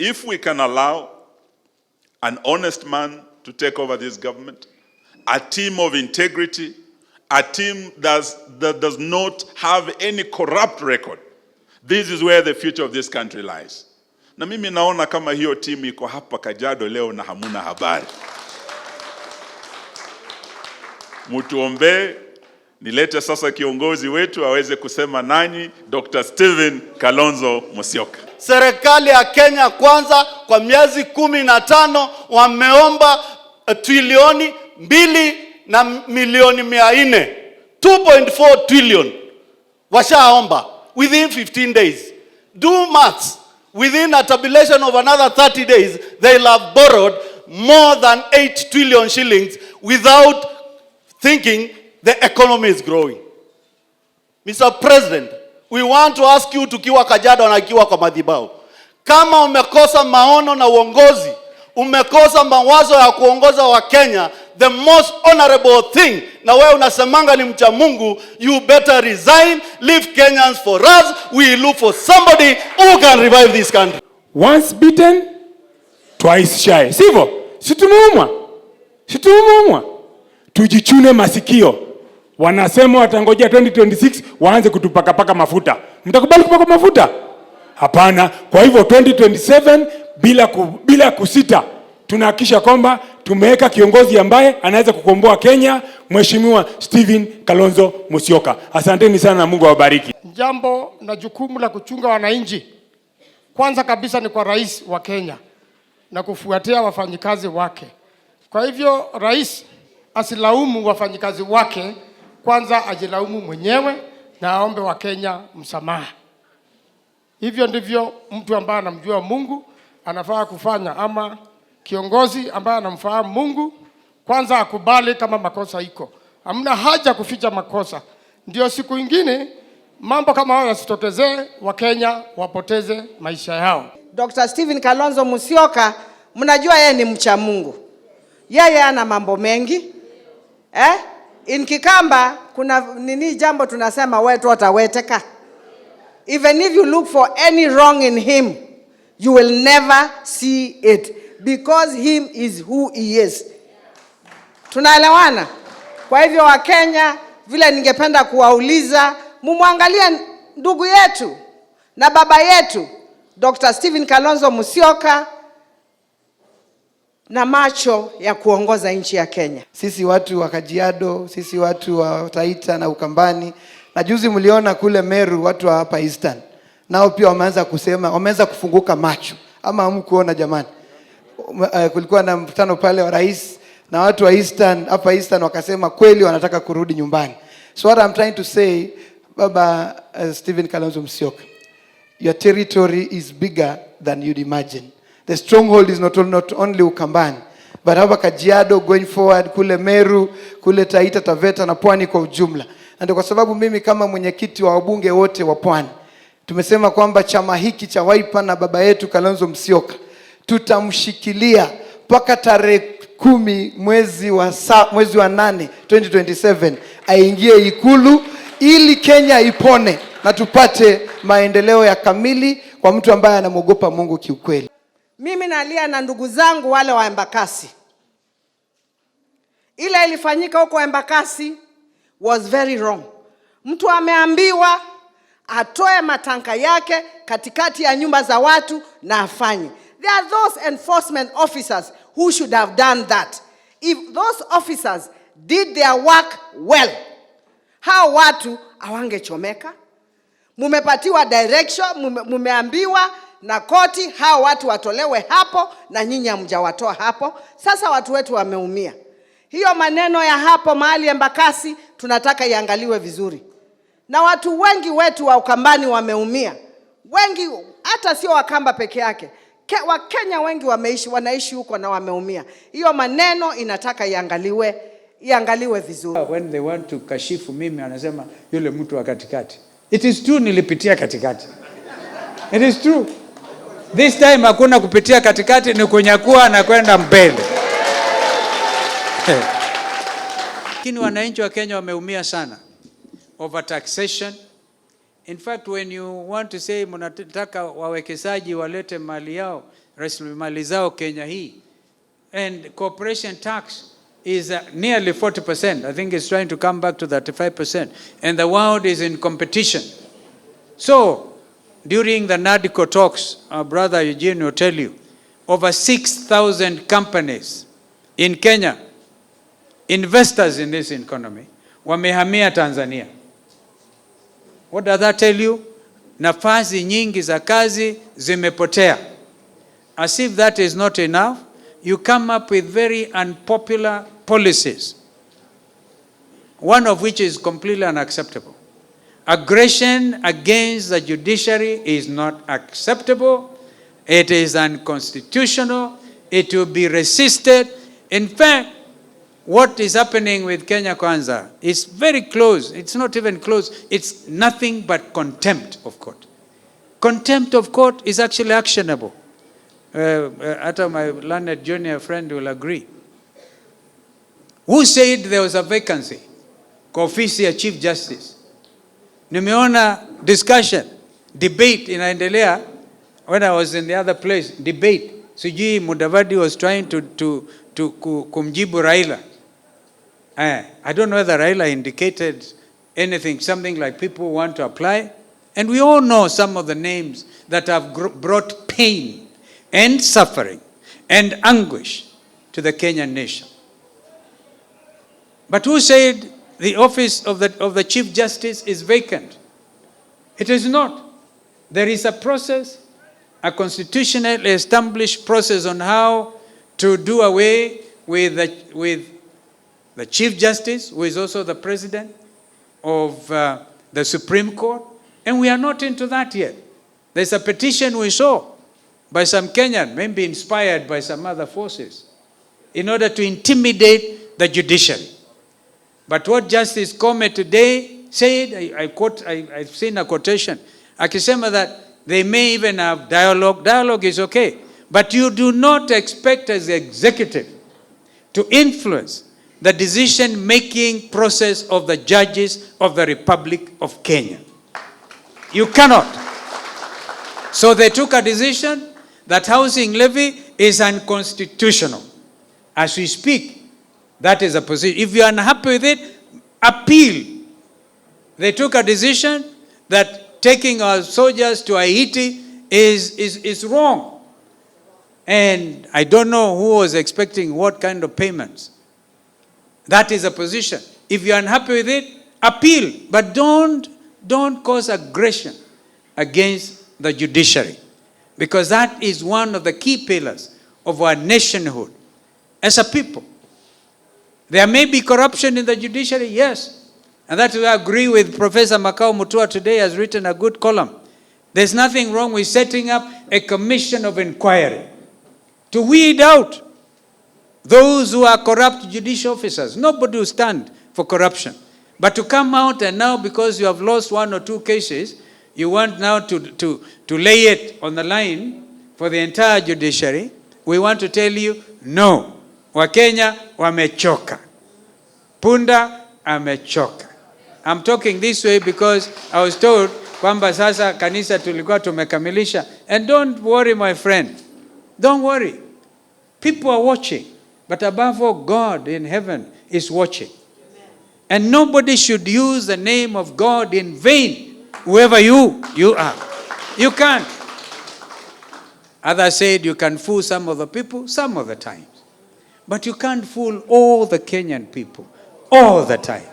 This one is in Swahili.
if we can allow an honest man to take over this government, a team of integrity, a team that does not have any corrupt record, this is where the future of this country lies. Na mimi naona kama hiyo timu iko hapa Kajiado leo na hamuna habari. Mutuombe nilete sasa kiongozi wetu aweze kusema nanyi, Dr. Stephen Kalonzo Musyoka. Serikali ya Kenya kwanza kwa miezi 15 wameomba trilioni 2 na milioni 400. 2.4 trillion washaomba within 15 days. Do maths. Within a tabulation of another 30 days, they'll have borrowed more than 8 trillion shillings without thinking the economy is growing. Mr. President, we want to ask you tukiwa Kajiado na kiwa kwa madhibao. Kama umekosa maono na uongozi, umekosa mawazo ya kuongoza wa Kenya, the most honorable thing, na wewe unasemanga ni mcha Mungu, you better resign, leave Kenyans for us, we look for somebody who can revive this country. Once beaten, twice shy. Sivyo? Situmuumwa. Tujichune masikio. Wanasema watangojea 2026 waanze kutupaka mafuta. Mtakubali kupaka mafuta? Hapana. Kwa hivyo 2027 bila kusita tunahakisha kwamba tumeweka kiongozi ambaye anaweza kukomboa Kenya, Mheshimiwa Stephen Kalonzo Musyoka. Asanteni sana na Mungu awabariki. Jambo na jukumu la kuchunga wananchi kwanza kabisa ni kwa rais wa Kenya na kufuatia wafanyikazi wake. Kwa hivyo rais asilaumu wafanyikazi wake, kwanza ajilaumu mwenyewe na aombe wa Kenya msamaha. Hivyo ndivyo mtu ambaye anamjua Mungu anafaa kufanya, ama kiongozi ambaye anamfahamu Mungu kwanza akubali kama makosa iko. Hamna haja kuficha makosa. Ndio siku ingine mambo kama hayo yasitokezee, wa Kenya wapoteze maisha yao. Dr. Stephen Kalonzo Musyoka, mnajua yeye ni mcha Mungu. Yeye ana mambo mengi. In Kikamba kuna nini jambo tunasema wetu wataweteka. Even if you look for any wrong in him, you will never see it because him is who he is. Tunaelewana? Kwa hivyo wa Kenya, vile ningependa kuwauliza, mumwangalie ndugu yetu na baba yetu Dr. Stephen Kalonzo Musyoka na macho ya kuongoza nchi ya Kenya. Sisi watu wa Kajiado, sisi watu wa Taita na Ukambani, na juzi mliona kule Meru watu wa hapa Eastern, nao pia wameanza kusema, wameanza kufunguka macho. Ama hamkuona jamani? Kulikuwa na mkutano pale wa rais na watu wa Eastern, hapa Eastern wakasema kweli wanataka kurudi nyumbani. So what I'm trying to say, Baba Stephen Kalonzo Musyoka, your territory is bigger than you'd imagine. The stronghold is not only Ukambani, but hapa Kajiado going forward, kule Meru, kule Taita, Taveta na Pwani kwa ujumla. Na kwa sababu mimi kama mwenyekiti wa wabunge wote wa Pwani, tumesema kwamba chama hiki cha Wiper na baba yetu Kalonzo Musyoka tutamshikilia mpaka tarehe 10 mwezi wa 8 2027 aingie Ikulu ili Kenya ipone na tupate maendeleo ya kamili kwa mtu ambaye anamuogopa Mungu kiukweli. Mimi nalia na ndugu zangu wale wa Embakasi. Ile ilifanyika huko Embakasi was very wrong. Mtu ameambiwa atoe matanka yake katikati ya nyumba za watu na afanye. There are those enforcement officers who should have done that. If those officers did their work well, hao watu hawangechomeka. Mumepatiwa direction, mumeambiwa na koti hao watu watolewe hapo na nyinyi hamjawatoa hapo. Sasa watu wetu wameumia. Hiyo maneno ya hapo mahali Embakasi tunataka iangaliwe vizuri. Na watu wengi wetu wa Ukambani wameumia. Wengi hata sio Wakamba peke yake. Wakenya wengi wanaishi huko na wameumia. Hiyo maneno inataka iangaliwe vizuri. When they want to kashifu mimi anasema yule mtu wa katikati. It is true nilipitia katikati. It is true. This time hakuna kupitia katikati, ni kunyakua na kwenda mbele. Lakini wananchi wa Kenya wameumia sana. Over taxation, In fact, when you want to say mnataka wawekezaji walete mali yao, rasilimali zao Kenya hii, and corporation tax is nearly 40%. I think it's trying to come back to 35%. And the world is in competition. So, during the NADCO talks, our brother Eugene will tell you, over 6,000 companies in Kenya, investors in this economy, wamehamia Tanzania. What does that tell you? Nafasi nyingi za kazi zimepotea. As if that is not enough, you come up with very unpopular policies, one of which is completely unacceptable. Aggression against the judiciary is not acceptable. It is unconstitutional. It will be resisted. In fact, what is happening with Kenya Kwanza is very close. It's not even close. It's nothing but contempt of court. Contempt of court is actually actionable. Ata my learned junior friend will agree. Who said there was a vacancy? Kwa ofisi ya Chief Justice. Nimeona discussion, debate inaendelea. When I was in the other place, debate. Sijui Mudavadi was trying to kumjibu Raila. I don't know whether Raila indicated anything, something like people want to apply. And we all know some of the names that have brought pain and suffering and anguish to the Kenyan nation. But who said the office of the Chief Justice is vacant? It is not. There is a process, a constitutionally established process on how to do away with the Chief Justice, who is also the President of the Supreme Court. And we are not into that yet. There's a petition we saw by some Kenyan, maybe inspired by some other forces, in order to intimidate the judiciary. But what Justice Kome today said, I've seen a quotation, akisema that they may even have dialogue. Dialogue is okay. But you do not expect as the executive to influence the decision-making process of the judges of the Republic of Kenya. You cannot. So they took a decision that housing levy is unconstitutional. As we speak, that is a position. If you are unhappy with it, appeal. They took a decision that taking our soldiers to Haiti is wrong. And I don't know who was expecting what kind of payments. That is a position. If you are unhappy with it, appeal. But don't cause aggression against the judiciary. Because that is one of the key pillars of our nationhood as a people. There may be corruption in the judiciary, yes. And that is why I agree with Professor Makau Mutua today has written a good column. There's nothing wrong with setting up a commission of inquiry to weed out those who are corrupt judicial officers. Nobody will stand for corruption. But to come out and now, because you have lost one or two cases, you want now to lay it on the line for the entire judiciary, we want to tell you, no. Wakenya wamechoka. Punda amechoka. I'm talking this way because I was told kwamba sasa kanisa tulikuwa tumekamilisha. And don't worry, my friend. Don't worry. People are watching. But above all, God in heaven is watching. And nobody should use the name of God in vain, whoever you are. You can't. Others said you can fool some of the people some of the times. But you can't fool all the Kenyan people all the time.